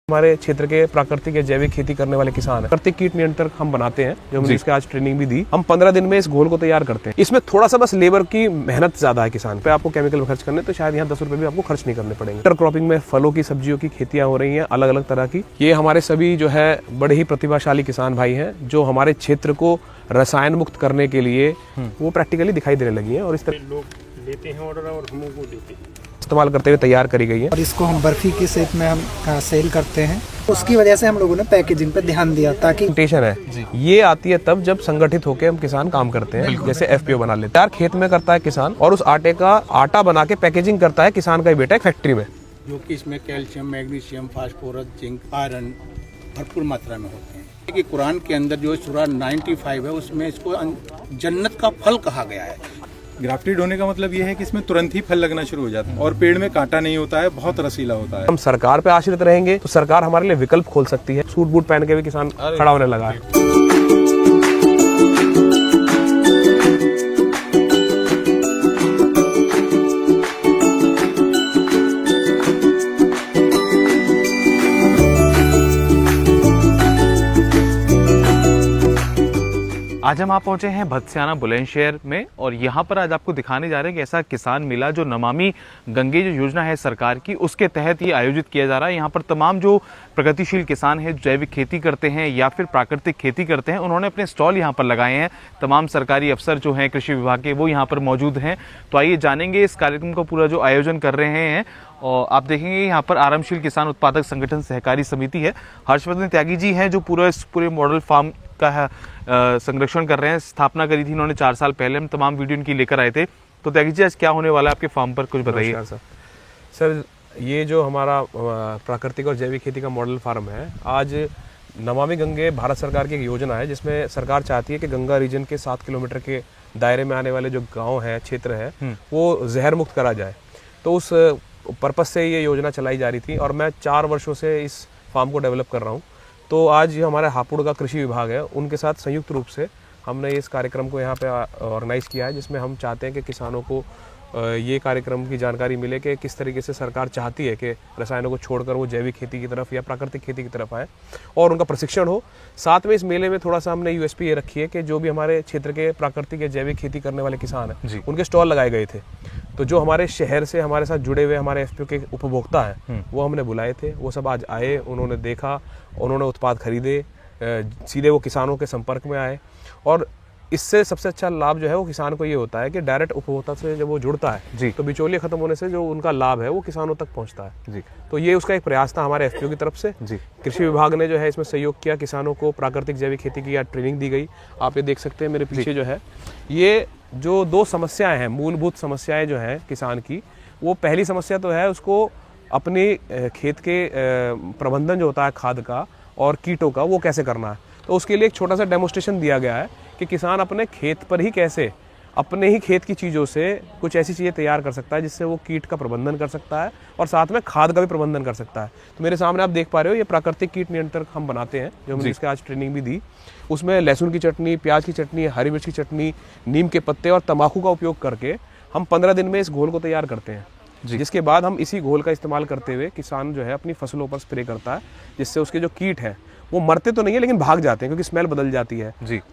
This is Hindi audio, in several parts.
हमारे क्षेत्र के प्राकृतिक या जैविक खेती करने वाले किसान हैं। प्राकृतिक कीट नियंत्रण हम बनाते हैं, जो हमने इसके आज ट्रेनिंग भी दी। हम 15 दिन में इस घोल को तैयार करते हैं। इसमें थोड़ा सा बस लेबर की मेहनत ज्यादा है किसान पे। आपको केमिकल खर्च करने तो शायद यहाँ 10 रुपए भी आपको खर्च नहीं करने पड़ेंगे। इंटर क्रॉपिंग में फलों की, सब्जियों की खेतियां हो रही हैं अलग अलग तरह की। ये हमारे सभी जो है बड़े ही प्रतिभाशाली किसान भाई हैं, जो हमारे क्षेत्र को रसायन मुक्त करने के लिए वो प्रैक्टिकली दिखाई देने लगी है और इस तरह लोग लेते हैं ऑर्डर और हम लोगों को देते हैं, इस्तेमाल करते हुए तैयार करी गई है। और इसको हम बर्फी के शेप में हम सेल करते हैं। उसकी वजह से हम लोगों ने पैकेजिंग पे ध्यान दिया, ताकि टेंशन है ये आती है तब जब संगठित होकर हम किसान काम करते हैं। जैसे एफपीओ बना लेते हैं, खेत में करता है किसान और उस आटे का आटा बना के पैकेजिंग करता है किसान का ही बेटा एक फैक्ट्री में, जो कि इसमें calcium, magnesium, phosphorus, zinc, iron भरपूर मात्रा में होते हैं। कि कुरान के अंदर जो सूरा 95 है उसमें इसको जन्नत का फल कहा गया है। ग्राफ्टेड होने का मतलब ये है कि इसमें तुरंत ही फल लगना शुरू हो जाता है और पेड़ में कांटा नहीं होता है, बहुत रसीला होता है। हम सरकार पे आश्रित रहेंगे तो सरकार हमारे लिए विकल्प खोल सकती है। सूट बूट पहन के भी किसान खड़ा होने लगा है। आज हम आप पहुंचे हैं भदस्याना बुलंदशहर में और यहाँ पर आज आपको दिखाने जा रहे हैं कि ऐसा किसान मेला जो नमामि गंगे जो योजना है सरकार की, उसके तहत ये आयोजित किया जा रहा है। यहाँ पर तमाम जो प्रगतिशील किसान हैं, जैविक खेती करते हैं या फिर प्राकृतिक खेती करते हैं, उन्होंने अपने स्टॉल यहाँ पर लगाए हैं। तमाम सरकारी अफसर जो हैं कृषि विभाग के, वो यहाँ पर मौजूद हैं। तो आइए जानेंगे इस कार्यक्रम का पूरा जो आयोजन कर रहे हैं। और आप देखेंगे यहाँ पर आरामशील किसान उत्पादक संगठन सहकारी समिति है। हर्षवर्धन त्यागी जी हैं जो पूरे मॉडल फार्म का संरक्षण कर रहे हैं। स्थापना करी थी इन्होंने 4 साल पहले। हम तमाम वीडियो इनकी लेकर आए थे। तो त्यागी जी आज क्या होने वाला है आपके फार्म पर, कुछ बताइए। सर ये जो हमारा प्राकृतिक और जैविक खेती का मॉडल फार्म है, आज नमामि गंगे भारत सरकार की एक योजना है जिसमें सरकार चाहती है कि गंगा रीजन के 7 किलोमीटर के दायरे में आने वाले जो गाँव है, क्षेत्र है, वो जहर मुक्त करा जाए। तो उस पर्पज से ये योजना चलाई जा रही थी और मैं 4 वर्षों से इस फार्म को डेवलप कर रहा हूँ। तो आज ये हमारे हापुड़ का कृषि विभाग है, उनके साथ संयुक्त रूप से हमने इस कार्यक्रम को यहाँ पे ऑर्गेनाइज किया है, जिसमें हम चाहते हैं कि किसानों को ये कार्यक्रम की जानकारी मिले कि किस तरीके से सरकार चाहती है कि रसायनों को छोड़कर वो जैविक खेती की तरफ या प्राकृतिक खेती की तरफ आए और उनका प्रशिक्षण हो। साथ में इस मेले में थोड़ा सा हमने यूएसपी ये रखी है कि जो भी हमारे क्षेत्र के प्राकृतिक या जैविक खेती करने वाले किसान हैं, उनके स्टॉल लगाए गए थे। तो जो हमारे शहर से हमारे साथ जुड़े हुए हमारे एफपीओ के उपभोक्ता हैं, वो हमने बुलाए थे। वो सब आज आए, उन्होंने देखा, उन्होंने उत्पाद खरीदे, सीधे वो किसानों के संपर्क में आए। और इससे सबसे अच्छा लाभ जो है वो किसान को ये होता है कि डायरेक्ट उपभोक्ता से जब वो जुड़ता है तो बिचौलिए खत्म होने से जो उनका लाभ है वो किसानों तक पहुंचता है। तो ये उसका एक प्रयास था हमारे एफपीओ की तरफ से। कृषि विभाग ने जो है इसमें सहयोग किया, किसानों को प्राकृतिक जैविक खेती की ट्रेनिंग दी गई। आप ये देख सकते हैं मेरे पीछे जो है, ये जो 2 समस्याएं हैं, मूलभूत समस्याएं जो है किसान की, वो पहली समस्या तो है उसको अपने खेत के प्रबंधन जो होता है खाद का और कीटों का, वो कैसे करना है। तो उसके लिए एक छोटा सा डेमोन्स्ट्रेशन दिया गया है कि किसान अपने खेत पर ही कैसे अपने ही खेत की चीज़ों से कुछ ऐसी चीज़ें तैयार कर सकता है जिससे वो कीट का प्रबंधन कर सकता है और साथ में खाद का भी प्रबंधन कर सकता है। तो मेरे सामने आप देख पा रहे हो, ये प्राकृतिक कीट नियंत्रण हम बनाते हैं, जो हमने इसके आज ट्रेनिंग भी दी। उसमें लहसुन की चटनी, प्याज की चटनी, हरी मिर्च की चटनी, नीम के पत्ते और तंबाकू का उपयोग करके हम 15 दिन में इस घोल को तैयार करते हैं। जिसके बाद हम इसी घोल का इस्तेमाल करते हुए किसान जो है अपनी फसलों पर स्प्रे करता है, जिससे उसके जो कीट हैं वो मरते तो नहीं है लेकिन भाग जाते हैं, क्योंकि स्मेल बदल जाती है,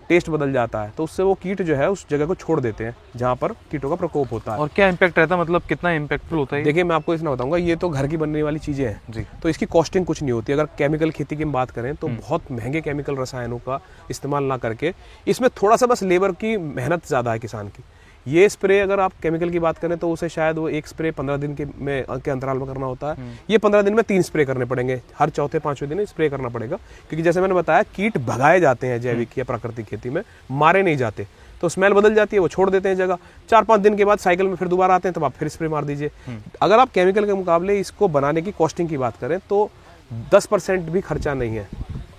टेस्ट बदल जाता है। तो उससे वो कीट जो है उस जगह को छोड़ देते हैं जहाँ पर कीटों का प्रकोप होता है। और क्या इम्पैक्ट रहता है, मतलब कितना इम्पैक्टफुल होता है? देखिए मैं आपको इतना बताऊंगा, ये तो घर की बनने वाली चीज़ें हैं, तो इसकी कॉस्टिंग कुछ नहीं होती। अगर केमिकल खेती की बात करें तो बहुत महंगे केमिकल रसायनों का इस्तेमाल ना करके इसमें थोड़ा सा बस लेबर की मेहनत ज़्यादा है किसान की। ये स्प्रे अगर आप केमिकल की बात करें तो उसे शायद वो एक स्प्रे 15 दिन के अंतराल में करना होता है। ये 15 दिन में 3 स्प्रे करने पड़ेंगे, हर चौथे 5वें दिन स्प्रे करना पड़ेगा, क्योंकि जैसे मैंने बताया कीट भगाए जाते हैं जैविक या प्राकृतिक खेती में, मारे नहीं जाते। तो स्मेल बदल जाती है, वो छोड़ देते हैं जगह। 4-5 दिन के बाद साइकिल में फिर दोबारा आते हैं, तब आप फिर स्प्रे मार दीजिए। अगर आप केमिकल के मुकाबले इसको बनाने की कॉस्टिंग की बात करें तो 10% भी खर्चा नहीं है।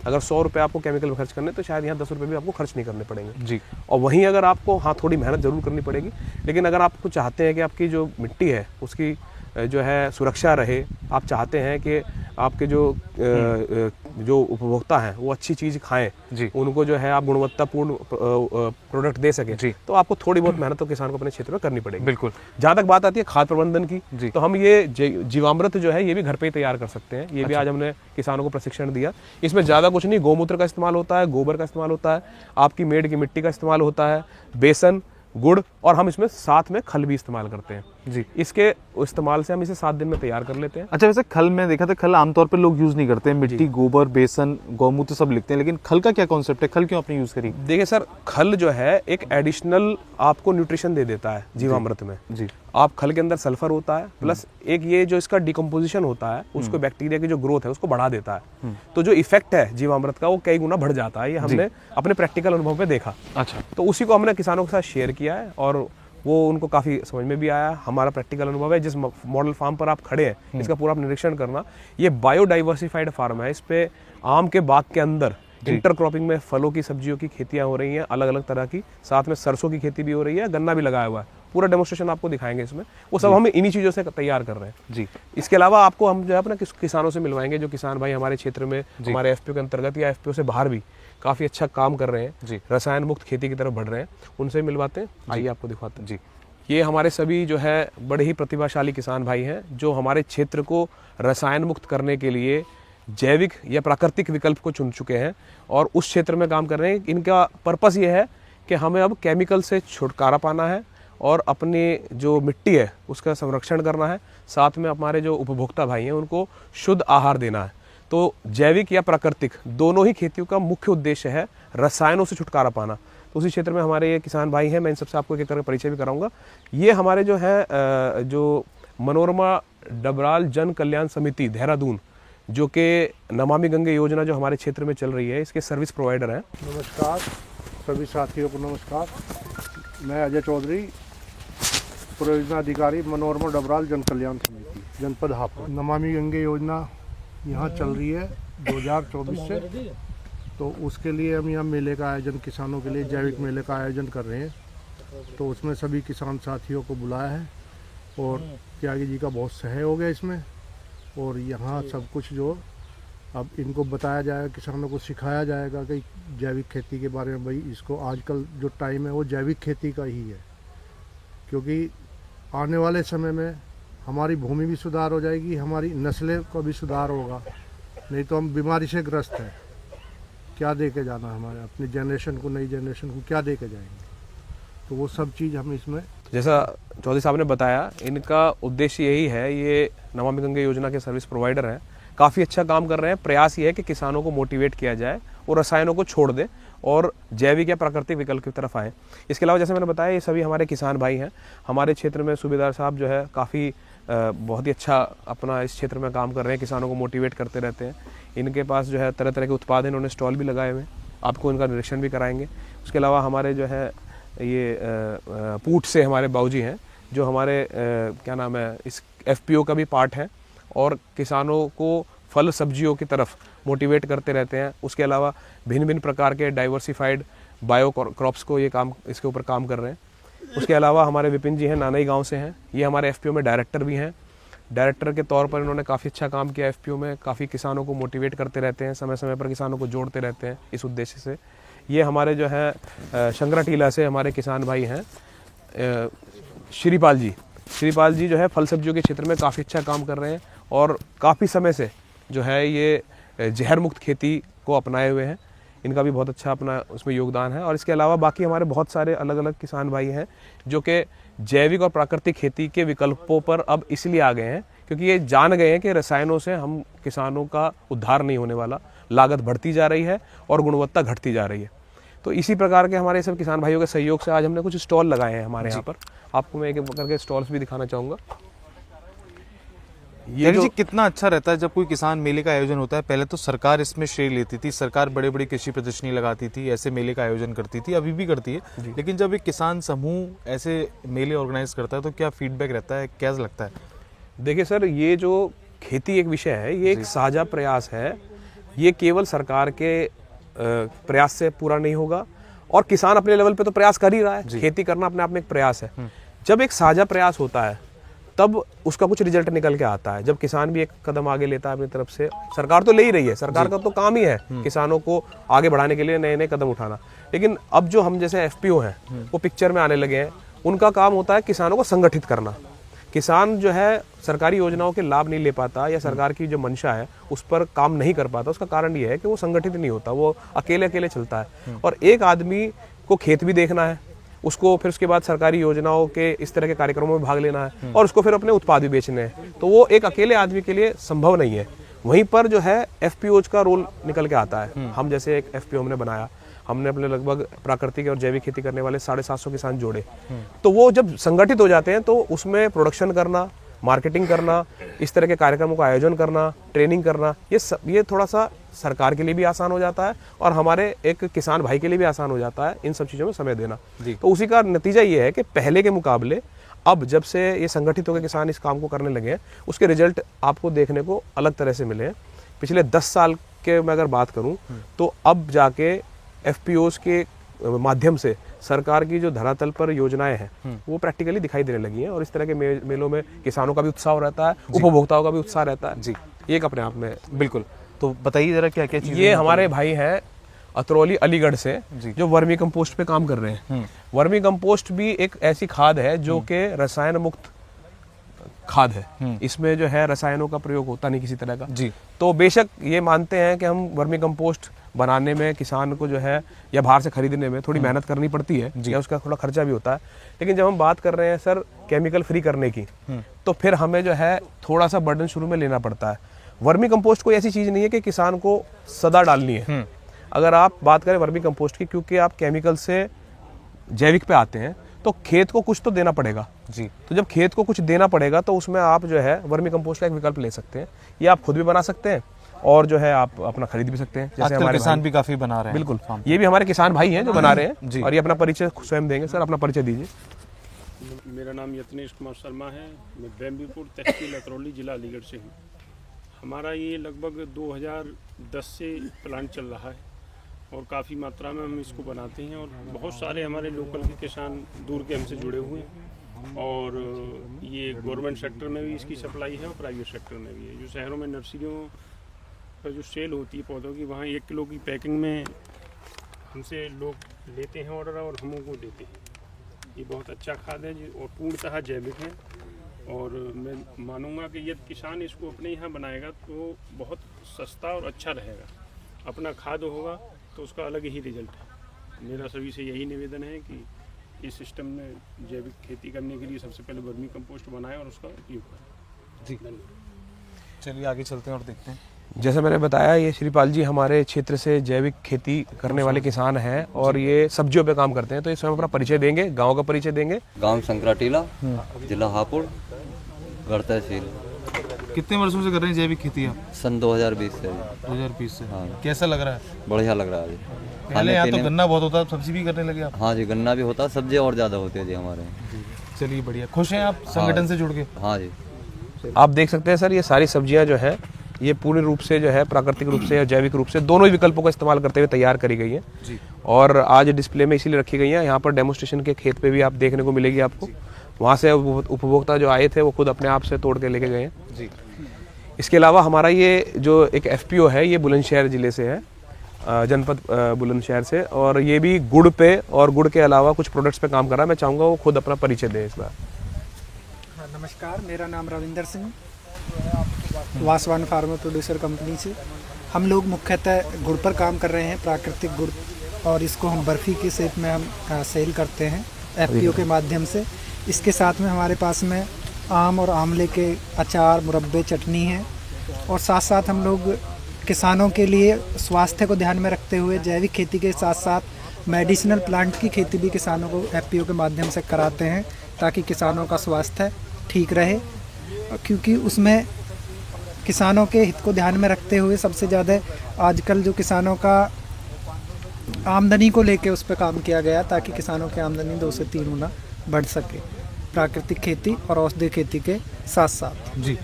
अगर 100 रुपये आपको केमिकल में खर्च करने तो शायद यहाँ 10 रुपये भी आपको खर्च नहीं करने पड़ेंगे। और वहीं अगर आपको थोड़ी मेहनत जरूर करनी पड़ेगी, लेकिन अगर आपको चाहते हैं कि आपकी जो मिट्टी है उसकी जो है सुरक्षा रहे, आप चाहते हैं कि आपके जो उपभोक्ता हैं वो अच्छी चीज़ खाएं, जी। उनको जो है आप गुणवत्तापूर्ण प्रोडक्ट दे सकें, जी। तो आपको थोड़ी बहुत मेहनत तो किसान को अपने क्षेत्र में करनी पड़ेगी। बिल्कुल। जहाँ तक बात आती है खाद प्रबंधन की, जी। तो हम ये जीवामृत जो है ये भी घर पे ही तैयार कर सकते हैं। ये भी आज हमने किसानों को प्रशिक्षण दिया। इसमें ज़्यादा कुछ नहीं, गौमूत्र का इस्तेमाल होता है, गोबर का इस्तेमाल होता है, आपकी मेड़ की मिट्टी का इस्तेमाल होता है, बेसन, गुड़, और हम इसमें साथ में खल भी इस्तेमाल करते हैं। जी। इसके इस्तेमाल से हम इसे 7 दिन में तैयार कर लेते हैं। अच्छा, वैसे खल में देखा था, खल आमतौर पे लोग यूज नहीं करते हैं, मिट्टी, गोबर, बेसन, गौमूत्र सब लिखते हैं, लेकिन खल का क्या कॉन्सेप्ट है? खल क्यों आपने यूज करी? देखिए सर, खल जो है एक एडिशनल आपको न्यूट्रिशन दे देता है जीवामृत में। जी। आप खल के अंदर सल्फर होता है, प्लस एक ये जो इसका डिकम्पोजिशन होता है उसको बैक्टीरिया की जो ग्रोथ है उसको बढ़ा देता है। तो जो इफेक्ट है जीवामृत का वो कई गुना बढ़ जाता है। ये हमने अपने प्रैक्टिकल अनुभव में देखा। अच्छा। तो उसी को हमने किसानों के साथ शेयर किया है और वो उनको काफ़ी समझ में भी आया। हमारा प्रैक्टिकल अनुभव है। जिस मॉडल फार्म पर आप खड़े हैं इसका पूरा आप निरीक्षण करना। ये बायोडाइवर्सिफाइड फार्म है। इस पे आम के बाग के अंदर इंटरक्रॉपिंग में फलों की, सब्जियों की खेतियां हो रही हैं, अलग अलग तरह की। साथ में सरसों की खेती भी हो रही है, गन्ना भी लगाया हुआ है। पूरा डेमोस्ट्रेशन आपको दिखाएंगे इसमें। वो सब हम इन्हीं चीज़ों से तैयार कर रहे हैं। जी। इसके अलावा आपको हम जो है अपना किसानों से मिलवाएंगे, जो किसान भाई हमारे क्षेत्र में हमारे एफपीओ के अंतर्गत या एफपीओ से बाहर भी काफ़ी अच्छा काम कर रहे हैं, रसायन मुक्त खेती की तरफ बढ़ रहे हैं, उनसे मिलवाते हैं। आइए आपको दिखाते हैं। जी। ये हमारे सभी जो है बड़े ही प्रतिभाशाली किसान भाई हैं जो हमारे क्षेत्र को रसायन मुक्त करने के लिए जैविक या प्राकृतिक विकल्प को चुन चुके हैं और उस क्षेत्र में काम कर रहे हैं। इनका पर्पस ये है कि हमें अब केमिकल से छुटकारा पाना है और अपनी जो मिट्टी है उसका संरक्षण करना है। साथ में हमारे जो उपभोक्ता भाई हैं उनको शुद्ध आहार देना है। तो जैविक या प्राकृतिक दोनों ही खेतियों का मुख्य उद्देश्य है रसायनों से छुटकारा पाना। तो उसी क्षेत्र में हमारे ये किसान भाई हैं। मैं इन सबसे आपको एक करके परिचय भी कराऊंगा। ये हमारे जो है जो मनोरमा डबराल जन कल्याण समिति देहरादून, जो कि नमामि गंगे योजना जो हमारे क्षेत्र में चल रही है, इसके सर्विस प्रोवाइडर हैं। नमस्कार सभी साथियों को नमस्कार। मैं अजय चौधरी, परियोजना अधिकारी, मनोरमा डबराल जन कल्याण समिति, जनपद हापुड़। नमामि गंगे योजना यहाँ चल रही है 2024 से, तो उसके लिए हम यहाँ मेले का आयोजन, किसानों के लिए जैविक मेले का आयोजन कर रहे हैं। तो उसमें सभी किसान साथियों को बुलाया है और त्यागी जी का बहुत सहयोग है इसमें। और यहाँ सब कुछ जो अब इनको बताया जाएगा, किसानों को सिखाया जाएगा कि जैविक खेती के बारे में। भाई इसको आजकल जो टाइम है वो जैविक खेती का ही है, क्योंकि आने वाले समय में हमारी भूमि भी सुधार हो जाएगी, हमारी नस्लें का भी सुधार होगा। नहीं तो हम बीमारी से ग्रस्त हैं। क्या दे के जाना हमारे अपनी जनरेशन को, नई जनरेशन को क्या दे के जाएंगे? तो वो सब चीज़ हम इसमें, जैसा चौधरी साहब ने बताया, इनका उद्देश्य यही है। ये नमामि गंगे योजना के सर्विस प्रोवाइडर हैं, काफ़ी अच्छा काम कर रहे हैं। प्रयास ये है कि किसानों को मोटिवेट किया जाए और रसायनों को छोड़ दे और जैविक या प्राकृतिक विकल्प की तरफ आए। इसके अलावा जैसे मैंने बताया, ये सभी हमारे किसान भाई हैं। हमारे क्षेत्र में सूबेदार साहब जो है काफ़ी बहुत ही अच्छा अपना इस क्षेत्र में काम कर रहे हैं, किसानों को मोटिवेट करते रहते हैं। इनके पास जो है तरह तरह के उत्पाद हैं, इन्होंने स्टॉल भी लगाए हुए हैं, आपको इनका निरीक्षण भी कराएंगे। उसके अलावा हमारे जो है ये पूट से हमारे बाबूजी हैं, जो हमारे क्या नाम है, इस एफपीओ का भी पार्ट है और किसानों को फल सब्जियों की तरफ मोटिवेट करते रहते हैं। उसके अलावा भिन्न भिन्न प्रकार के डाइवर्सिफाइड बायो क्रॉप्स को ये काम, इसके ऊपर काम कर रहे हैं। उसके अलावा हमारे विपिन जी हैं, नानई गांव से हैं, ये हमारे एफपीओ में डायरेक्टर भी हैं। डायरेक्टर के तौर पर इन्होंने काफ़ी अच्छा काम किया एफपीओ में, काफ़ी किसानों को मोटिवेट करते रहते हैं, समय समय पर किसानों को जोड़ते रहते हैं इस उद्देश्य से। ये हमारे जो है शंकरा टीला से हमारे किसान भाई हैं श्रीपाल जी। श्रीपाल जी जो है फल सब्जियों के क्षेत्र में काफ़ी अच्छा काम कर रहे हैं और काफ़ी समय से जो है ये जहर मुक्त खेती को अपनाए हुए हैं। इनका भी बहुत अच्छा अपना उसमें योगदान है। और इसके अलावा बाकी हमारे बहुत सारे अलग अलग किसान भाई हैं जो कि जैविक और प्राकृतिक खेती के विकल्पों पर अब इसलिए आ गए हैं क्योंकि ये जान गए हैं कि रसायनों से हम किसानों का उद्धार नहीं होने वाला, लागत बढ़ती जा रही है और गुणवत्ता घटती जा रही है। तो इसी प्रकार के हमारे सब किसान भाइयों के सहयोग से आज हमने कुछ स्टॉल लगाए हैं हमारे यहाँ पर। आपको मैं एक एक करके स्टॉल्स भी दिखाना चाहूँगा। ये जी कितना अच्छा रहता है जब कोई किसान मेले का आयोजन होता है। पहले तो सरकार इसमें श्रेय लेती थी, सरकार बड़े बड़े कृषि प्रदर्शनी लगाती थी, ऐसे मेले का आयोजन करती थी, अभी भी करती है। लेकिन जब एक किसान समूह ऐसे मेले ऑर्गेनाइज करता है तो क्या फीडबैक रहता है, क्या लगता है? देखिए सर, ये जो खेती एक विषय है, ये एक साझा प्रयास है। ये केवल सरकार के प्रयास से पूरा नहीं होगा और किसान अपने लेवल पे तो प्रयास कर ही रहा है। खेती करना अपने आप में एक प्रयास है। जब एक साझा प्रयास होता है तब उसका कुछ रिजल्ट निकल के आता है। जब किसान भी एक कदम आगे लेता है अपनी तरफ से, सरकार तो ले ही रही है, सरकार का तो काम ही है किसानों को आगे बढ़ाने के लिए नए नए कदम उठाना। लेकिन अब जो हम जैसे एफपीओ हैं वो पिक्चर में आने लगे हैं, उनका काम होता है किसानों को संगठित करना। किसान जो है सरकारी योजनाओं के लाभ नहीं ले पाता या सरकार की जो मंशा है उस पर काम नहीं कर पाता, उसका कारण ये है कि वो संगठित नहीं होता, वो अकेले अकेले चलता है। और एक आदमी को खेत भी देखना है, उसको फिर उसके बाद सरकारी योजनाओं के इस तरह के कार्यक्रमों में भाग लेना है और उसको फिर अपने उत्पाद भी बेचने हैं, तो वो एक अकेले आदमी के लिए संभव नहीं है। वहीं पर जो है एफपीओज का रोल निकल के आता है। हम जैसे एक एफपीओ हमने बनाया, हमने अपने लगभग प्राकृतिक और जैविक खेती करने वाले 750 किसान जोड़े, तो वो जब संगठित हो जाते हैं तो उसमें प्रोडक्शन करना, मार्केटिंग करना, इस तरह के कार्यक्रमों का आयोजन करना, ट्रेनिंग करना, ये थोड़ा सा सरकार के लिए भी आसान हो जाता है और हमारे एक किसान भाई के लिए भी आसान हो जाता है इन सब चीज़ों में समय देना। तो उसी का नतीजा ये है कि पहले के मुकाबले अब जब से ये संगठित होकर किसान इस काम को करने लगे हैं, उसके रिजल्ट आपको देखने को अलग तरह से मिले हैं। पिछले 10 साल के मैं अगर बात करूं तो अब जाके एफपीओज के माध्यम से सरकार की जो धरातल पर योजनाएं हैं वो प्रैक्टिकली दिखाई देने लगी हैं और इस तरह के मेलों में किसानों का भी उत्साह रहता है, उपभोक्ताओं का भी उत्साह रहता है। जी, ये एक अपने आप में बिल्कुल। तो बताइए जरा क्या क्या चीज़ें। ये हमारे भाई हैं अतरौली अलीगढ़ से जो वर्मी कंपोस्ट पे काम कर रहे हैं। वर्मी कंपोस्ट भी एक ऐसी खाद है जो कि रसायन मुक्त खाद है, इसमें जो है रसायनों का प्रयोग होता नहीं किसी तरह का। जी, तो बेशक ये मानते हैं कि हम वर्मी कंपोस्ट बनाने में किसान को जो है या बाहर से खरीदने में थोड़ी मेहनत करनी पड़ती है या उसका थोड़ा खर्चा भी होता है, लेकिन जब हम बात कर रहे हैं सर केमिकल फ्री करने की तो फिर हमें जो है थोड़ा सा बर्डन शुरू में लेना पड़ता है। वर्मी कंपोस्ट कोई ऐसी चीज़ नहीं है कि किसान को सदा डालनी है। अगर आप बात करें वर्मी कंपोस्ट की, क्योंकि आप केमिकल से जैविक पे आते हैं तो खेत को कुछ तो देना पड़ेगा। जी, तो जब खेत को कुछ देना पड़ेगा तो उसमें आप जो है वर्मी कंपोस्ट का एक विकल्प ले सकते हैं। ये आप खुद भी बना सकते हैं और जो है आप अपना खरीद भी सकते हैं, जैसे हमारे किसान भी काफी बना रहे हैं। बिल्कुल, ये भी हमारे किसान भाई हैं जो बना रहे हैं और ये अपना परिचय स्वयं देंगे। सर अपना परिचय दीजिए। मेरा नाम यत्नेश कुमार शर्मा है, मैं बेम्बीपुर तहसील अतरौली जिला अलीगढ़ से हूँ। हमारा ये लगभग 2010 से प्लांट चल रहा है और काफ़ी मात्रा में हम इसको बनाते हैं और बहुत सारे हमारे लोकल के किसान दूर के हमसे जुड़े हुए हैं और ये गवर्नमेंट सेक्टर में भी इसकी सप्लाई है और प्राइवेट सेक्टर में भी है। जो शहरों में नर्सरियों का जो सेल होती है पौधों की, वहाँ 1 किलो की पैकिंग में हमसे लोग लेते हैं ऑर्डर और हम उनको देते हैं। ये बहुत अच्छा खाद है और पूर्णतः जैविक है और मैं मानूंगा कि यदि किसान इसको अपने यहाँ बनाएगा तो बहुत सस्ता और अच्छा रहेगा। अपना खाद होगा तो उसका अलग ही रिजल्ट है। मेरा सभी से यही निवेदन है कि इस सिस्टम में जैविक खेती करने के लिए सबसे पहले वर्मी कंपोस्ट बनाएं और उसका उपयोग करें। जी, चलिए आगे चलते हैं और देखते हैं। जैसे मैंने बताया, ये श्रीपाल जी हमारे क्षेत्र से जैविक खेती करने वाले किसान हैं और ये सब्जियों पे काम करते हैं। तो ये स्वयं अपना परिचय देंगे, गांव का परिचय देंगे। गांव संक्राटीला, जिला हापुड़, गढ़ तहसील। कितने वर्षों से कर रहे हैं जैविक खेती आप? सन 2020 से। 2020 से। हाँ। कैसा लग रहा है? बढ़िया लग रहा है जी। पहले यहाँ तो गन्ना बहुत होता, सब्जी भी करने लगे आप? हाँ जी, गन्ना भी होता, सब्जी और ज़्यादा होती है जी हमारे। चलिए बढ़िया। खुश हैं आप संगठन से जुड़ के? हाँ जी। आप देख सकते हैं सर, ये सारी सब्जियां जो है ये पूर्ण रूप से जो है प्राकृतिक रूप से या जैविक रूप से दोनों ही विकल्पों का इस्तेमाल करते हुए तैयार करी गई है जी। और आज डिस्प्ले में इसीलिए रखी गई है। यहाँ पर डेमोस्ट्रेशन के खेत पे भी आप देखने को मिलेगी आपको। वहाँ से उपभोक्ता जो आए थे वो खुद अपने आप से तोड़ के लेके गए हैं जी। इसके अलावा हमारा ये जो एक एफपीओ है ये बुलंदशहर ज़िले से है, जनपद बुलंदशहर से, और ये भी गुड़ पे और गुड़ के अलावा कुछ प्रोडक्ट्स पे काम कर रहा है। मैं चाहूँगा वो खुद अपना परिचय दें इस बार। नमस्कार, मेरा नाम Ravinder Singh, Vaswan farmer producer company से। हम लोग मुख्यतः गुड़ पर काम कर रहे हैं, प्राकृतिक गुड़, और इसको हम बर्फ़ी के शेप में हम सेल करते हैं एफपीओ के माध्यम से। इसके साथ में हमारे पास में आम और आंवले के अचार, मुरब्बे, चटनी है, और साथ साथ हम लोग किसानों के लिए स्वास्थ्य को ध्यान में रखते हुए जैविक खेती के साथ साथ मेडिसिनल प्लांट की खेती भी किसानों को एफपीओ के माध्यम से कराते हैं ताकि किसानों का स्वास्थ्य ठीक रहे, क्योंकि उसमें किसानों के हित को ध्यान में रखते हुए सबसे ज़्यादा आजकल जो किसानों का आमदनी को लेके उस पर काम किया गया ताकि किसानों की आमदनी 2 से 3 गुना बढ़ सके प्राकृतिक खेती और औषधीय खेती के साथ साथ। जी,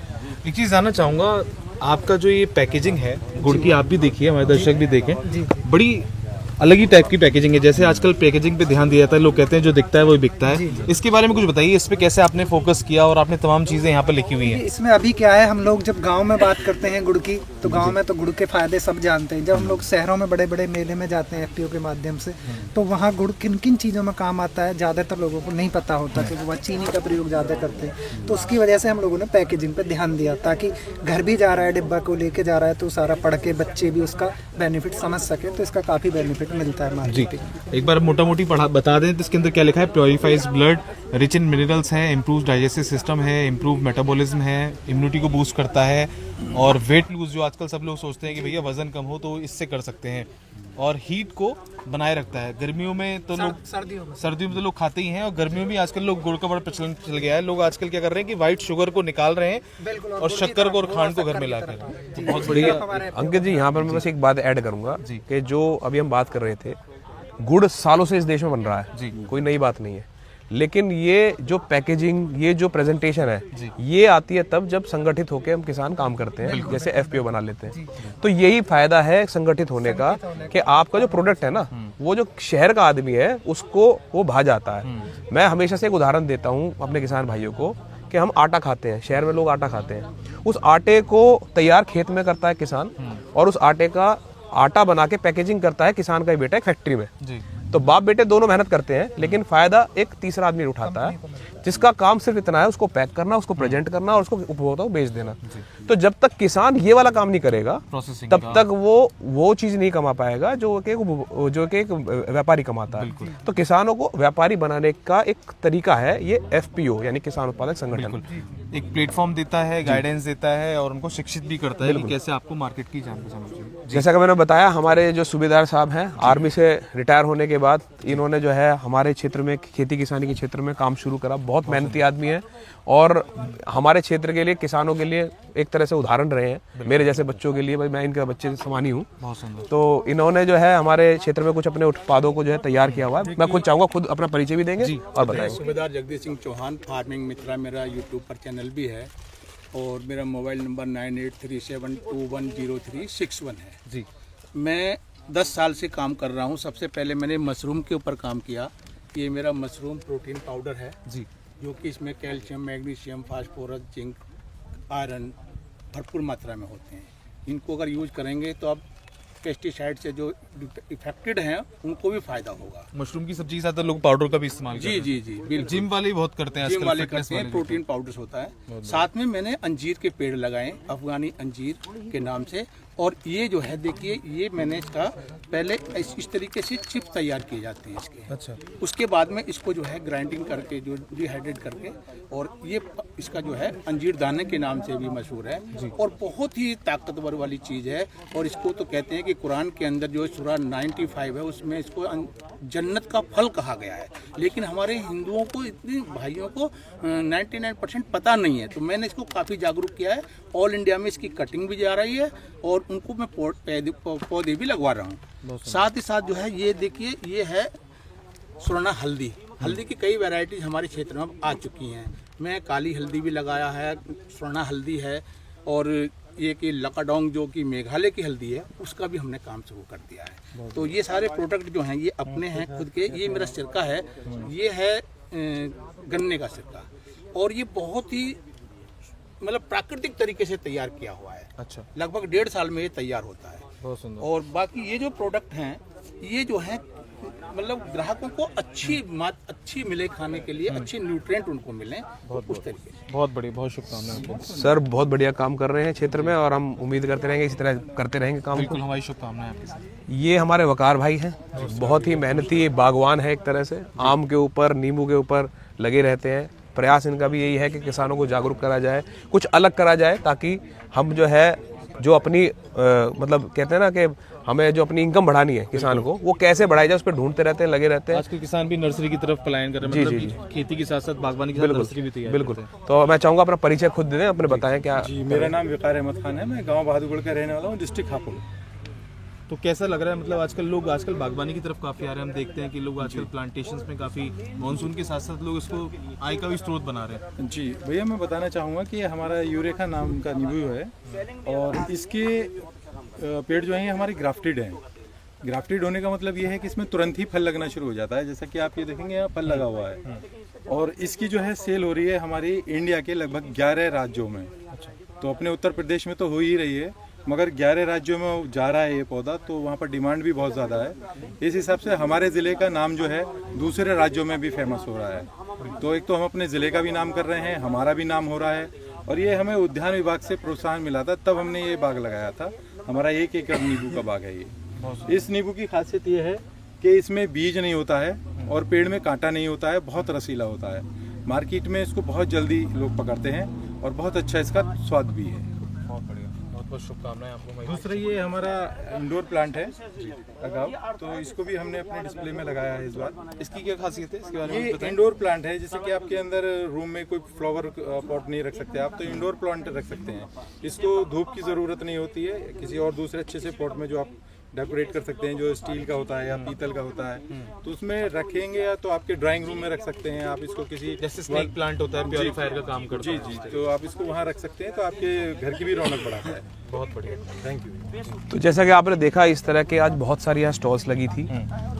एक चीज़ जानना चाहूँगा, आपका जो ये पैकेजिंग है गुड़ की, आप भी देखिए, हमारे दर्शक भी देखें, बड़ी अलग ही टाइप की पैकेजिंग है। जैसे आजकल पैकेजिंग पे ध्यान दिया जाता है, लोग कहते हैं जो दिखता है वही बिकता है। इसके बारे में कुछ बताइए, इस पे कैसे आपने फोकस किया और आपने तमाम चीजें यहाँ पर लिखी हुई हैं। इसमें अभी क्या है, हम लोग जब गांव में बात करते हैं गुड़ की, तो गांव में तो गुड़ के फायदे सब जानते हैं। जब हम लोग शहरों में बड़े बड़े मेले में जाते हैं एफपीओ के माध्यम से, तो वहाँ गुड़ किन किन चीज़ों में काम आता है ज़्यादातर लोगों को नहीं पता होता, क्योंकि वहाँ चीनी का प्रयोग ज़्यादा करते हैं। तो उसकी वजह से हम लोगों ने पैकेजिंग पे ध्यान दिया, ताकि घर भी जा रहा है डिब्बा को लेके जा रहा है तो सारा पढ़ के बच्चे भी उसका बेनिफिट समझ सके, तो इसका काफ़ी बेनिफिट मिलता है मार्केट में। एक बार मोटा मोटी बता दें तो इसके अंदर क्या लिखा है। Purifiers blood, rich in minerals है, इम्प्रूव डाइजेस्टिव सिस्टम है, इम्प्रूव मेटाबॉलिज्म है, इम्यूनिटी को बूस्ट करता है, और वेट लूज जो आजकल सब लोग सोचते हैं कि भैया वजन कम हो तो इससे कर सकते हैं, और हीट को बनाए रखता है। गर्मियों में तो लोग सर्दियों में तो लोग खाते ही हैं, और गर्मियों में आजकल लोग गुड़ का बड़ा प्रचलन चल गया है। लोग आजकल क्या कर रहे हैं कि व्हाइट शुगर को निकाल रहे हैं और शक्कर को और खांड को घर में लाकर। तो बहुत बढ़िया। अंकित जी, यहाँ पर मैं बस एक बात ऐड करूंगा कि जो अभी हम बात कर रहे थे, गुड़ सालों से इस देश में बन रहा है, कोई नई बात नहीं है। लेकिन ये जो पैकेजिंग, ये जो प्रेजेंटेशन है, ये आती है तब जब संगठित होकर हम किसान काम करते हैं, जैसे एफपीओ बना लेते हैं। तो यही फायदा है संगठित होने का, कि आपका जो प्रोडक्ट है ना, वो जो शहर का आदमी है उसको वो भा जाता है। मैं हमेशा से एक उदाहरण देता हूँ अपने किसान भाइयों को, कि हम आटा खाते हैं, शहर में लोग आटा खाते हैं, उस आटे को तैयार खेत में करता है किसान, और उस आटे का आटा बना के पैकेजिंग करता है किसान का ही बेटा एक फैक्ट्री में। तो बाप बेटे दोनों मेहनत करते हैं, लेकिन फायदा एक तीसरा आदमी उठाता है, जिसका काम सिर्फ इतना है, उसको पैक करना, उसको प्रेजेंट करना और उसको उपभोक्ता को बेच देना। तो जब तक किसान ये वाला काम नहीं करेगा, तब तक वो चीज नहीं कमा पाएगा जो कि एक व्यापारी कमाता है। तो किसानों को व्यापारी बनाने का एक तरीका है ये एफपीओ, यानी किसान उत्पादक संगठन। एक प्लेटफॉर्म देता है, गाइडेंस देता है, और उनको शिक्षित भी करता है कि कैसे आपको मार्केट की जानकारी चाहिए। जैसा कि मैंने बताया, हमारे जो सूबेदार साहब हैं, आर्मी से रिटायर होने के बाद इन्होंने जो है हमारे क्षेत्र में खेती किसानी के क्षेत्र में काम शुरू करा। बहुत मेहनती आदमी है, और हमारे क्षेत्र के लिए, किसानों के लिए एक तरह से उदाहरण रहे हैं। मेरे जैसे बच्चों के लिए, भाई मैं इनका बच्चे समानी हूँ, तो इन्होंने जो है हमारे क्षेत्र में कुछ अपने उत्पादों को जो है तैयार किया हुआ है। मैं खुद चाहूँगा खुद अपना परिचय भी देंगे और बताएंगे। सूबेदार जगदीश सिंह चौहान, फार्मिंग मित्रा मेरा यूट्यूब पर चैनल भी है, और मेरा मोबाइल नंबर 9837210361 है जी। मैं 10 साल से काम कर रहा हूँ। सबसे पहले मैंने मशरूम के ऊपर काम किया। ये मेरा मशरूम प्रोटीन पाउडर है जी, जो कि इसमें calcium, magnesium, phosphorus, zinc, iron भरपूर मात्रा में होते हैं। इनको अगर यूज करेंगे तो आप पेस्टिसाइड से जो इफेक्टेड हैं उनको भी फायदा होगा। मशरूम की सब्जी के साथ लोग पाउडर का भी इस्तेमाल करते हैं। जी जी जी, जिम वाले भी बहुत करते हैं, जिम वाले करते हैं। प्रोटीन पाउडर्स होता है। साथ में मैंने अंजीर के पेड़ लगाए, अफगानी अंजीर के नाम से। और ये जो है देखिए, ये मैंने इसका पहले इस तरीके से चिप तैयार किए जाते हैं इसके। अच्छा। उसके बाद में इसको जो है ग्राइंडिंग करके, जो डिहाइड्रेट करके, और ये इसका जो है अंजीर दाने के नाम से भी मशहूर है, और बहुत ही ताकतवर वाली चीज़ है। और इसको तो कहते हैं कि कुरान के अंदर जो सूरा 95 है, उसमें इसको जन्नत का फल कहा गया है। लेकिन हमारे हिंदुओं को, इतने भाइयों को 99% पता नहीं है। तो मैंने इसको काफ़ी जागरूक किया है। ऑल इंडिया में इसकी कटिंग भी जा रही है, और उनको मैं पौधे भी लगवा रहा हूँ। साथ ही साथ जो है, ये देखिए, ये है सुरना हल्दी। हल्दी की कई वैरायटीज हमारे क्षेत्र में आ चुकी हैं। मैं काली हल्दी भी लगाया है, सुरना हल्दी है, और ये कि लकाडोंग जो कि मेघालय की हल्दी है, उसका भी हमने काम शुरू कर दिया है। तो ये सारे प्रोडक्ट जो हैं, ये अपने हैं खुद के। ये मेरा सिरका है, ये है गन्ने का सिरका, और ये बहुत ही मतलब प्राकृतिक तरीके से तैयार किया हुआ है। अच्छा। लगभग 1.5 साल में ये तैयार होता है। बहुत सुंदर। और बाकी ये जो प्रोडक्ट हैं, ये जो है मतलब ग्राहकों को अच्छी मिले खाने के लिए, अच्छे न्यूट्रिएंट उनको मिले, उस तरीके से। बहुत बढ़िया, बहुत शुभकामनाएं सर। बहुत बढ़िया काम कर रहे हैं क्षेत्र में, और हम उम्मीद करते रहेंगे इसी तरह करते रहेंगे काम। बिल्कुल, हमारी शुभकामनाएं आपके साथ। ये हमारे वकार भाई हैं, बहुत ही मेहनती बागवान है एक तरह से। आम के ऊपर, नींबू के ऊपर लगे रहते हैं। प्रयास इनका भी यही है कि किसानों को जागरूक करा जाए, कुछ अलग करा जाए, ताकि हम जो है, जो अपनी मतलब कहते हैं ना कि हमें जो अपनी इनकम बढ़ानी है किसान को, वो कैसे बढ़ाई जाए, उस पर ढूंढते रहते हैं, लगे रहते हैं। आजकल किसान भी नर्सरी की तरफ पलायन कर रहे हैं, मतलब खेती के साथ साथ बागवानी के साथ नर्सरी भी तैयार। बिल्कुल। तो मैं चाहूँगा अपना परिचय खुद दे दें, अपने बताएं क्या। जी, मेरा नाम वकार अहमद खान है। मैं गाँव बहादुरगढ़ का रहने वाला हूँ, डिस्ट्रिक्ट हापुड़। तो कैसा लग रहा है, मतलब आजकल बागवानी की तरफ काफ़ी आ रहे हैं। हम देखते हैं कि लोग आजकल प्लांटेशंस में काफ़ी, मानसून के साथ साथ लोग इसको आय का भी स्रोत बना रहे हैं। जी भैया, मैं बताना चाहूँगा कि हमारा यूरेका नाम का नींबू है, और इसके पेड़ जो हैं हमारे ग्राफ्टेड हैं, ग्राफ्टेड होने का मतलब ये है कि इसमें तुरंत ही फल लगना शुरू हो जाता है। जैसा कि आप ये देखेंगे यहाँ फल लगा हुआ है और इसकी जो है सेल हो रही है हमारी इंडिया के लगभग 11 राज्यों में। तो अपने उत्तर प्रदेश में तो हो ही रही है, मगर 11 राज्यों में जा रहा है ये पौधा, तो वहाँ पर डिमांड भी बहुत ज़्यादा है। इस हिसाब से हमारे ज़िले का नाम जो है दूसरे राज्यों में भी फेमस हो रहा है। तो एक तो हम अपने ज़िले का भी नाम कर रहे हैं, हमारा भी नाम हो रहा है, और ये हमें उद्यान विभाग से प्रोत्साहन मिला था, तब हमने ये बाग लगाया था। हमारा 1 एकड़ नींबू का बाग है ये। इस नींबू की खासियत ये है कि इसमें बीज नहीं होता है और पेड़ में कांटा नहीं होता है, बहुत रसीला होता है। मार्केट में इसको बहुत जल्दी लोग पकड़ते हैं और बहुत अच्छा इसका स्वाद भी है। बहुत बढ़िया, बहुत बहुत शुभकामनाएं आपको। दूसरा ये हमारा इंडोर प्लांट है अगाव, तो इसको भी हमने अपने डिस्प्ले में लगाया है इस बार। इसकी क्या खासियत है, इसके बारे में ये बताएं। इंडोर प्लांट है, जैसे कि आपके अंदर रूम में कोई फ्लावर पॉट नहीं रख सकते आप, तो इंडोर प्लांट रख सकते हैं। इसको धूप की ज़रूरत नहीं होती है, किसी और दूसरे अच्छे से पॉट में जो आप डेकोरेट कर सकते हैं, जो स्टील का होता है या पीतल का होता है, तो उसमें रखेंगे या तो आपके ड्राइंग रूम में रख सकते हैं आप इसको। किसी जैसे स्नेक प्लांट होता है, प्योरीफायर का काम करता है। जी, तो आप इसको वहाँ रख सकते हैं, तो आपके घर की भी रौनक बढ़ाता है। बहुत बढ़िया, थैंक यू। तो जैसा कि आपने देखा, इस तरह के आज बहुत सारी यहाँ स्टॉल्स लगी थी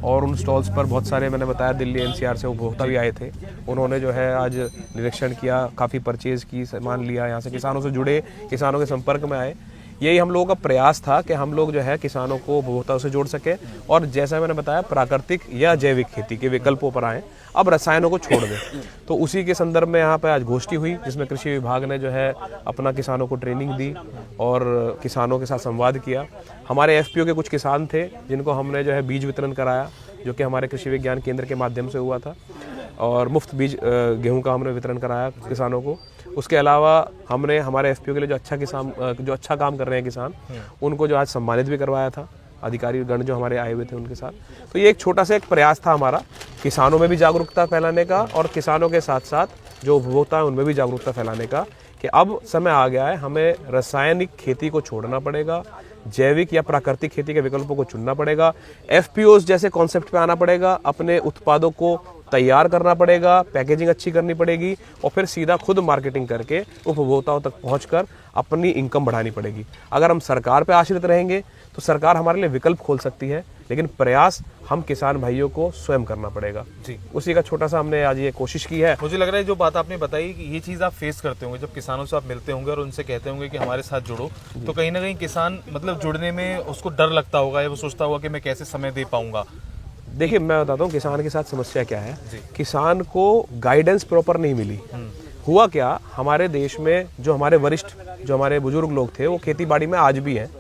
और उन स्टॉल्स पर बहुत सारे, मैंने बताया, दिल्ली एनसीआर से उपभोक्ता भी आए थे। उन्होंने जो है आज निरीक्षण किया, काफ़ी परचेज़ की, सामान लिया, यहाँ से किसानों से जुड़े, किसानों के संपर्क में आए। यही हम लोगों का प्रयास था कि हम लोग जो है किसानों को उपभोक्ताओं से जोड़ सके और जैसा मैंने बताया प्राकृतिक या जैविक खेती के विकल्पों पर आए, अब रसायनों को छोड़ दें। तो उसी के संदर्भ में यहाँ पे आज गोष्ठी हुई, जिसमें कृषि विभाग ने जो है अपना किसानों को ट्रेनिंग दी और किसानों के साथ संवाद किया। हमारे एफपीओ के कुछ किसान थे जिनको हमने जो है बीज वितरण कराया, जो कि हमारे कृषि विज्ञान केंद्र के माध्यम से हुआ था, और मुफ्त बीज गेहूं का हमने वितरण कराया किसानों को। उसके अलावा हमने हमारे एफपीओ के लिए जो अच्छा काम कर रहे हैं किसान, उनको जो आज सम्मानित भी करवाया था, अधिकारी गण जो हमारे आए हुए थे उनके साथ। तो ये एक छोटा सा एक प्रयास था हमारा, किसानों में भी जागरूकता फैलाने का और किसानों के साथ साथ जो उपभोक्ता है उनमें भी जागरूकता फैलाने का, कि अब समय आ गया है, हमें रासायनिक खेती को छोड़ना पड़ेगा, जैविक या प्राकृतिक खेती के विकल्पों को चुनना पड़ेगा, एफपीओज जैसे कॉन्सेप्ट पे आना पड़ेगा, अपने उत्पादों को तैयार करना पड़ेगा, पैकेजिंग अच्छी करनी पड़ेगी और फिर सीधा खुद मार्केटिंग करके उपभोक्ताओं तक पहुंचकर अपनी इनकम बढ़ानी पड़ेगी। अगर हम सरकार पे आश्रित रहेंगे तो सरकार हमारे लिए विकल्प खोल सकती है, लेकिन प्रयास हम किसान भाइयों को स्वयं करना पड़ेगा। जी, उसी का छोटा सा हमने आज ये कोशिश की है। मुझे लग रहा है जो बात आपने बताई कि ये चीज़ आप फेस करते होंगे जब किसानों से आप मिलते होंगे और उनसे कहते होंगे कि हमारे साथ जुड़ो, तो कहीं ना कहीं किसान मतलब जुड़ने में उसको डर लगता होगा या वो सोचता होगा कि मैं कैसे समय दे पाऊंगा। देखिए, मैं बताता हूँ किसान के साथ समस्या क्या है। किसान को गाइडेंस प्रॉपर नहीं मिली। हुआ क्या, हमारे देश में जो हमारे वरिष्ठ, जो हमारे बुजुर्ग लोग थे, वो खेती बाड़ी में आज भी हैं।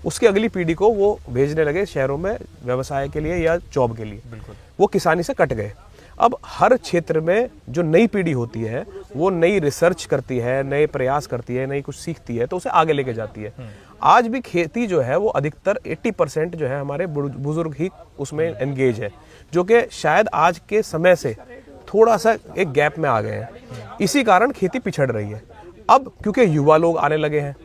उसकी अगली पीढ़ी को वो भेजने लगे शहरों में व्यवसाय के लिए या जॉब के लिए। वो किसानी से कट गए। अब हर क्षेत्र में जो नई पीढ़ी होती है वो नई रिसर्च करती है, नए प्रयास करती है, नई कुछ सीखती है, तो उसे आगे लेके जाती है। आज भी खेती जो है वो अधिकतर 80% जो है हमारे बुजुर्ग ही उसमें एंगेज है, जो कि शायद आज के समय से थोड़ा सा एक गैप में आ गए हैं। इसी कारण खेती पिछड़ रही है। अब क्योंकि युवा लोग आने लगे हैं,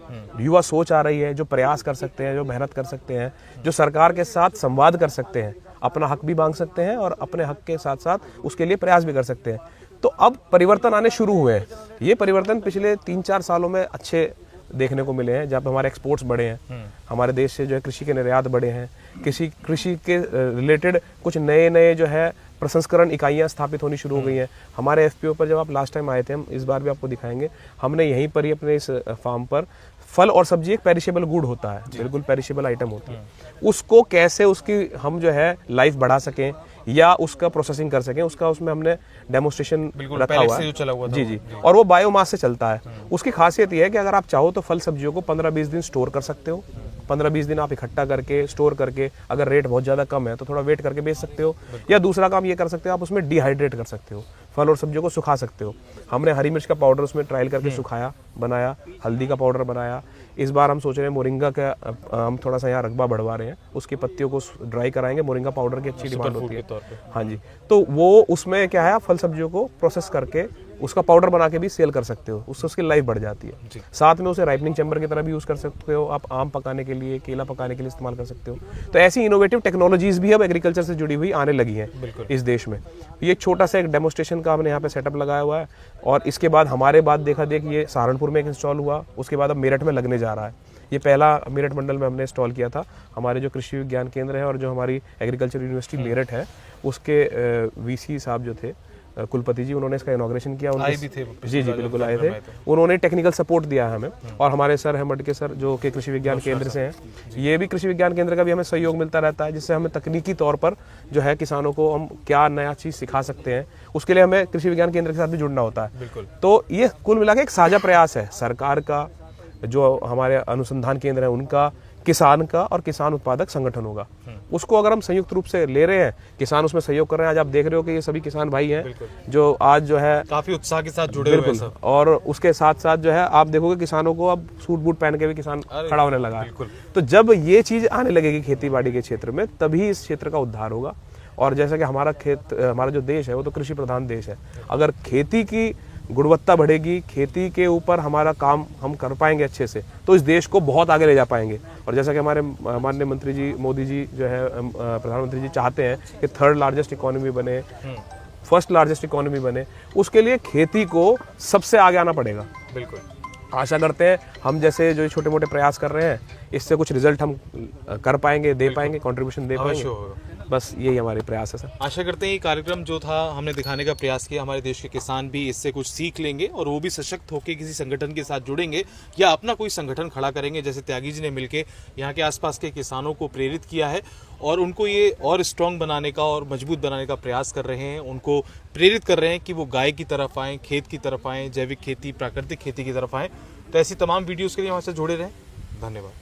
युवा सोच आ रही है, जो प्रयास कर सकते हैं, जो मेहनत कर सकते हैं, जो सरकार के साथ संवाद कर सकते हैं, अपना हक भी मांग सकते हैं और अपने हक के साथ साथ उसके लिए प्रयास भी कर सकते हैं। तो अब परिवर्तन आने शुरू हुए हैं। ये परिवर्तन पिछले 3-4 सालों में अच्छे देखने को मिले हैं, जहाँ पे हमारे एक्सपोर्ट्स बढ़े हैं, हमारे देश से जो है कृषि के निर्यात बढ़े हैं, कृषि के रिलेटेड कुछ नए जो है प्रसंस्करण इकाइयाँ स्थापित होनी शुरू हो गई हैं। हमारे एफपीओ पर जब आप लास्ट टाइम आए थे, हम इस बार भी आपको दिखाएंगे, हमने यहीं पर ही अपने इस फार्म पर फल और सब्जी, एक पेरिशेबल गुड होता है, बिल्कुल पेरिशेबल आइटम होती है, उसको कैसे उसकी हम जो है लाइफ बढ़ा सकें या उसका प्रोसेसिंग कर सकें, उसका उसमें हमने डेमोस्ट्रेशन रखा हुआ है। जी, और वो बायोमास से चलता है। उसकी खासियत ये है कि अगर आप चाहो तो फल सब्जियों को 15-20 दिन स्टोर कर सकते हो। 15-20 दिन आप इकट्ठा करके स्टोर करके, अगर रेट बहुत ज़्यादा कम है तो थोड़ा वेट करके बेच सकते हो, या दूसरा काम ये कर सकते हो, आप उसमें डिहाइड्रेट कर सकते हो, फल और सब्जियों को सुखा सकते हो। हमने हरी मिर्च का पाउडर उसमें ट्रायल करके सुखाया, बनाया, हल्दी का पाउडर बनाया। इस बार हम सोच रहे हैं मोरिंगा का हम थोड़ा सा यहाँ रकबा बढ़वा रहे हैं, उसकी पत्तियों को ड्राई कराएंगे। मोरिंगा पाउडर की अच्छी डिमांड होती है। हाँ जी, तो वो उसमें क्या है, आप फल सब्जियों को प्रोसेस करके उसका पाउडर बना के भी सेल कर सकते हो, उससे उसकी लाइफ बढ़ जाती है। साथ में उसे राइपनिंग चैम्बर की तरह भी यूज़ कर सकते हो, आप आम पकाने के लिए, केला पकाने के लिए इस्तेमाल कर सकते हो। तो ऐसी इनोवेटिव टेक्नोलॉजीज भी अब एग्रीकल्चर से जुड़ी हुई आने लगी हैं इस देश में। ये छोटा सा एक डेमोस्ट्रेशन का हमने यहाँ पे सेटअप लगाया हुआ है, और इसके बाद हमारे बाद देखा देख ये सहारनपुर में एक इंस्टॉल हुआ, उसके बाद अब मेरठ में लगने जा रहा है। ये पहला मेरठ मंडल में हमने इंस्टॉल किया था। हमारे जो कृषि विज्ञान केंद्र है और जो हमारी एग्रीकल्चर यूनिवर्सिटी मेरठ है उसके वीसी साहब जो थे कुलपति जी, उन्होंने इसका इनॉग्रेशन किया। आए भी थे जी बिल्कुल आए थे। उन्होंने टेक्निकल सपोर्ट दिया है हमें, और हमारे सर हैं मटके सर जो कि कृषि विज्ञान केंद्र से हैं, ये भी कृषि विज्ञान केंद्र का भी हमें सहयोग मिलता रहता है, जिससे हमें तकनीकी तौर पर जो है किसानों को हम क्या नया चीज़ सिखा सकते हैं, उसके लिए हमें कृषि विज्ञान केंद्र के साथ भी जुड़ना होता है। तो ये कुल मिला के एक साझा प्रयास है सरकार का, जो हमारे अनुसंधान केंद्र है उनका, किसान का और किसान उत्पादक संगठन होगा, उसको अगर हम संयुक्त रूप से ले रहे हैं, किसान उसमें सहयोग कर रहे हैं। आज आप देख रहे हो कि ये सभी किसान भाई हैं जो आज जो है काफी उत्साह के साथ जुड़े हुए हैं सब। और उसके साथ साथ जो है आप देखोगे किसानों को अब सूट बूट पहन के भी किसान खड़ा होने लगा है। तो जब ये चीज आने लगेगी खेती बाड़ी के क्षेत्र में, तभी इस क्षेत्र का उद्धार होगा। और जैसा कि हमारा जो देश है वो तो कृषि प्रधान देश है, अगर खेती की गुणवत्ता बढ़ेगी, खेती के ऊपर हमारा काम हम कर पाएंगे अच्छे से, तो इस देश को बहुत आगे ले जा पाएंगे। और जैसा कि हमारे माननीय मंत्री जी मोदी जी जो है प्रधानमंत्री जी चाहते हैं कि 3rd लार्जेस्ट इकोनॉमी बने, 1st लार्जेस्ट इकोनॉमी बने, उसके लिए खेती को सबसे आगे आना पड़ेगा। बिल्कुल आशा करते हैं हम जैसे जो छोटे मोटे प्रयास कर रहे हैं इससे कुछ रिजल्ट हम कर पाएंगे, दे पाएंगे, कंट्रीब्यूशन दे पाएंगे। बस यही हमारे प्रयास है सर। आशा करते हैं ये कार्यक्रम जो था हमने दिखाने का प्रयास किया, हमारे देश के किसान भी इससे कुछ सीख लेंगे और वो भी सशक्त होकर किसी संगठन के साथ जुड़ेंगे या अपना कोई संगठन खड़ा करेंगे, जैसे त्यागी जी ने मिलकर यहाँ के आसपास के किसानों को प्रेरित किया है और उनको ये और स्ट्रॉन्ग बनाने का और मजबूत बनाने का प्रयास कर रहे हैं। उनको प्रेरित कर रहे हैं कि वो गाय की तरफ आएँ, खेत की तरफ आएँ, जैविक खेती, प्राकृतिक खेती की तरफ आएँ। तो ऐसी तमाम वीडियोज़ के लिए हमारे साथ जुड़े रहें। धन्यवाद।